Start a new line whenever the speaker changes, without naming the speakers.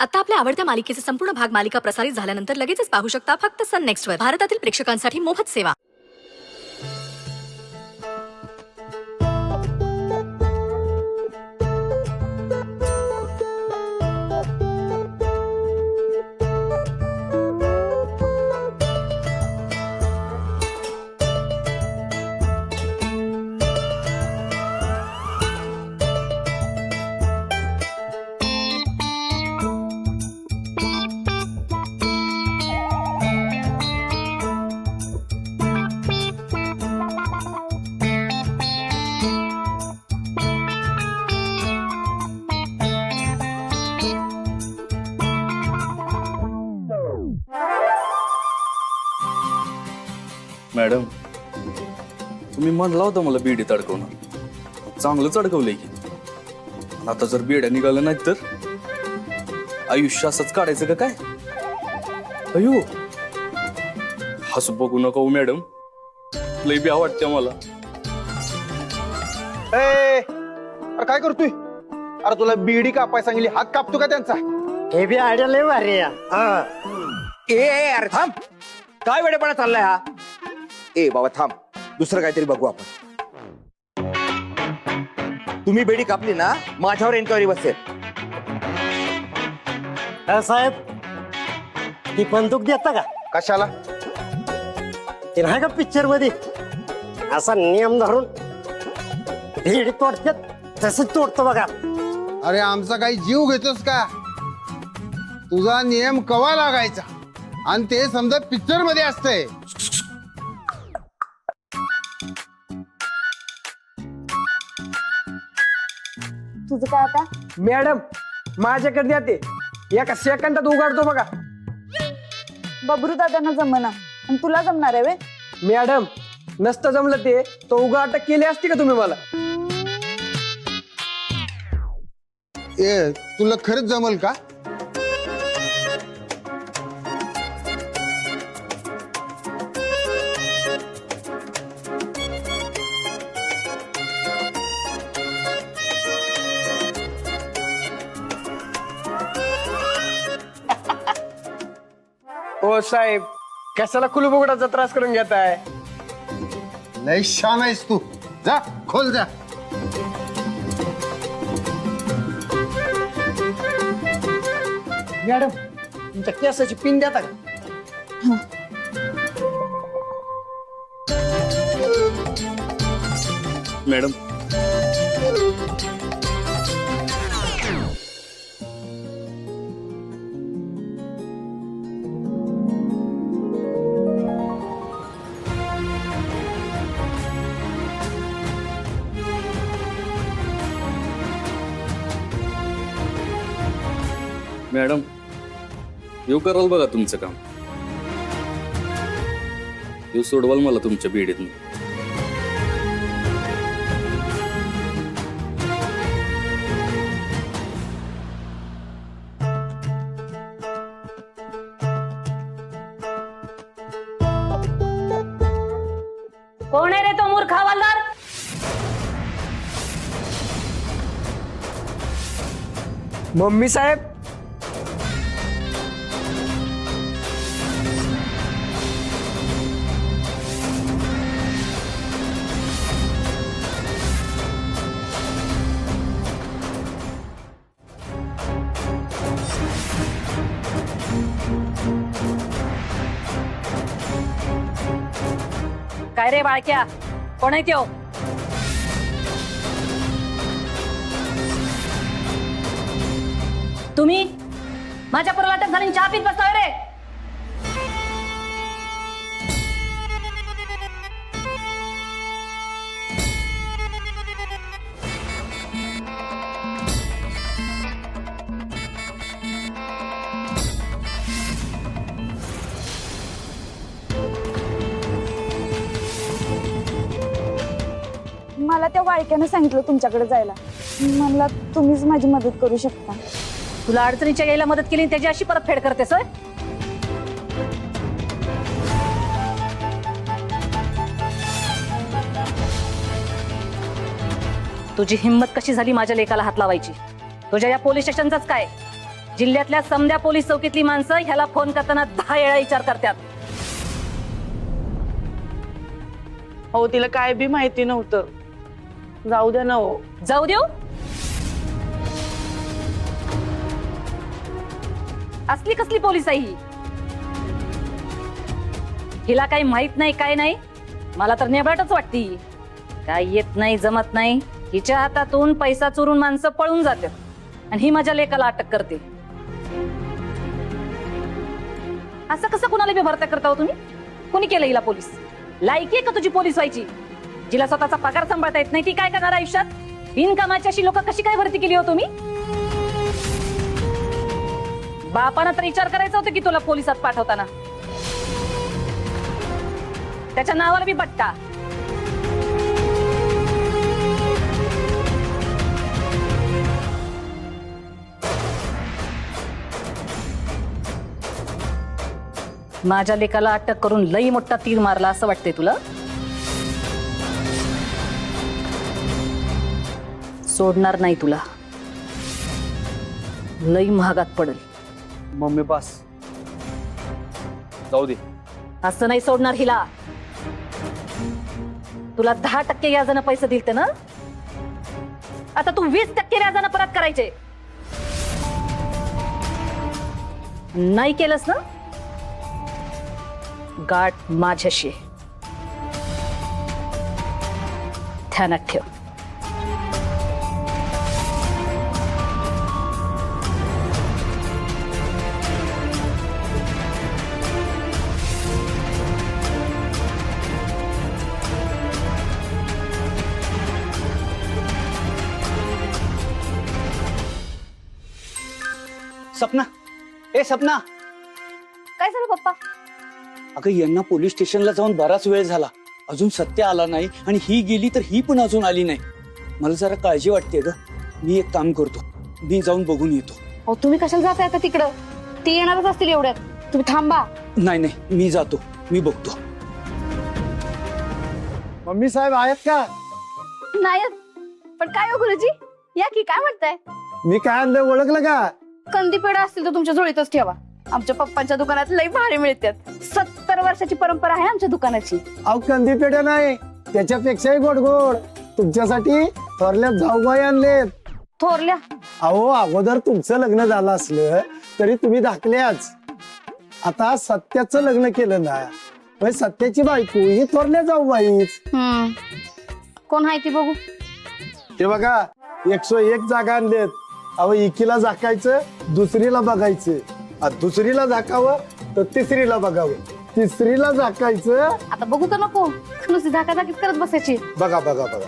आता आपल्या आवडत्या मालिकेचे संपूर्ण भाग मालिका प्रसारित झाल्यानंतर लगेचच पाहू शकता फक्त सन नेक्स्टवर. भारतातील प्रेक्षकांसाठी मोफत सेवा.
मॅडम, तुम्ही म्हणला होता मला बीडीत अडकवणार. चांगलंच अडकवलंय की. आणि आता जर बेड्या निघाल्या नाहीत तर आयुष्य असंच काढायचं का काय? अयो, हसू बघू नका हो मॅडम, लई बी आवडते मला.
अरे काय करतोय? अरे तुला बीडी कापाय सांगितली, हात कापतो का त्यांचा?
हे बी आयडिया लय भारी आहे.
ए अरे थांब, काय वेळेपणा चाललाय हा? ए बाबा थांब, दुसरं काहीतरी बघू आपण. तुम्ही बेडी कापली ना, माझ्यावर एन्क्वायरी बसेल.
साहेब, ती बंदूक देता का?
कशाला?
ते नाही का पिक्चर मध्ये असा नियम धरून भेड तोडतात तसंच तोडतो बघा.
अरे आमचा काही जीव घेतोस का? तुझा नियम कवा लागायचा आणि ते समजा पिक्चर मध्ये असतंय.
तुझं काय आता?
मॅडम माझ्याकडे द्या ते, एका सेकंदात उघडतो बघा.
बबरू दादांना जमना आणि तुला जमणार आहे वे?
मॅडम नसतं जमलं ते तो उघड अटक केली असती का तुम्ही मला?
ए तुला खरंच जमल का?
हो साहेब, कशाला कुलूप उघडाचा त्रास करून घेताय?
लय शान आहेस तू. जा खोल जा.
मॅडम तुमच्या केसाची पिन देता का?
मॅडम, मॅडम येऊ कराल बघा तुमचं काम. येऊ सोडवाल मला तुमच्या बीडीतून.
कोण आहे रे तो मूर्ख हवालदार?
मम्मी साहेब,
काय रे बाळक्या, कोण आहे त्यो? तुम्ही माझ्या पोराला अटक झाली, चहा पीत बसलाय रे?
मला त्या वाळक्यानं सांगितलं तुमच्याकडे जायला. मला तुम्हीच माझी मदत करू शकता.
तुला अडचणीच्या यायला मदत केली, त्याची अशी परतफेड करतेस होय? तुझी हिम्मत कशी झाली माझ्या लेकाला हात लावायची? तुझ्या या पोलीस स्टेशनचाच काय
जिल्ह्यातल्या समद्या पोलीस चौकीतली माणसं ह्याला फोन करताना 10 वेळा विचार करतात.
हो तिला काय बी माहिती नव्हतं. जाऊ द्या ना हो.
जाऊ देऊ. असली कसली पोलीस आहे ही? हिला काही माहित नाही काय नाही. मला तर नेबराटच वाटती. काय येत नाही जमत नाही. हिच्या हातातून पैसा चोरून माणसं पळून जातात आणि ही माझ्या लेकाला अटक करते. असं कसं कुणाला बी भरता करता हो तुम्ही? कोणी केलं हिला पोलीस? लायकी आहे का तुझी पोलीस व्हायची? जिला स्वतःचा पगार सांभाळता येत नाही ती काय करणार आयुष्यात? बिनकामाची अशी लोक कशी काय भरती केली हो तुम्ही? बापानं तर विचार करायचा होता की तुला पोलिसात पाठवताना. त्याच्या नावाला बी बट्टा. माझ्या लेकाला अटक करून लई मोठा तीर मारला असं वाटतंय तुला? सोडणार नाही तुला. लई महागात पडेल.
मम्मी पास जाऊ दे.
असं नाही सोडणार हिला. तुला 10% व्याजानं पैसे दिलते ना, आता तू 20% व्याजानं परत करायचे. नाही केलंस ना, गाठ माझ्याशी. ध्यानात ठेव.
सपना, ए सपना,
काय झालं पप्पा?
अगं यांना पोलीस स्टेशनला जाऊन बराच वेळ झाला, अजून सत्य आला नाही आणि ही गेली तर ही पण अजून आली नाही. मला जरा काळजी वाटते ग. मी एक काम करतो, मी जाऊन बघून येतो.
अहो तुम्ही कशाला जाताय आता तिकडं? ती येणारच असतील एवढ्यात. तुम्ही थांबा.
नाही नाही, मी जातो, मी बघतो.
मम्मी साहेब आहेत का?
नाही पण काय हो गुरुजी, या की काय म्हणताय?
मी काय आणलं ओळखलं का?
कंदी पेढा असतील तर तुमच्या जोडीतच ठेवा. आमच्या पप्पांच्या दुकानात लई भारी मिळतात. 70 वर्षाची परंपरा आहे आमच्या दुकानाची.
अहो कंदी पेढ्या नाही, त्याच्यापेक्षाही गोड गोड तुमच्यासाठी थोरल्या जाऊबाई आणलेत.
थोरल्या?
अहो अगोदर तुमचं लग्न झालं असलं तरी तुम्ही धाकल्याच. आता सत्याचं लग्न केलं ना, म्हणजे सत्याची बायको ही थोरल्या जाऊबाईच.
कोण आहे ती बघू?
ते बघा 101 जागा आणलेत. अहो एकीला झाकायचं, दुसरीला बघायचं. दुसरीला झाकावं तर तिसरीला बघावं, तिसरीला झाकायचं.
आता बघू का नको? नुसती झाकाझाकीच करत बसायची.
बघा बघा बघा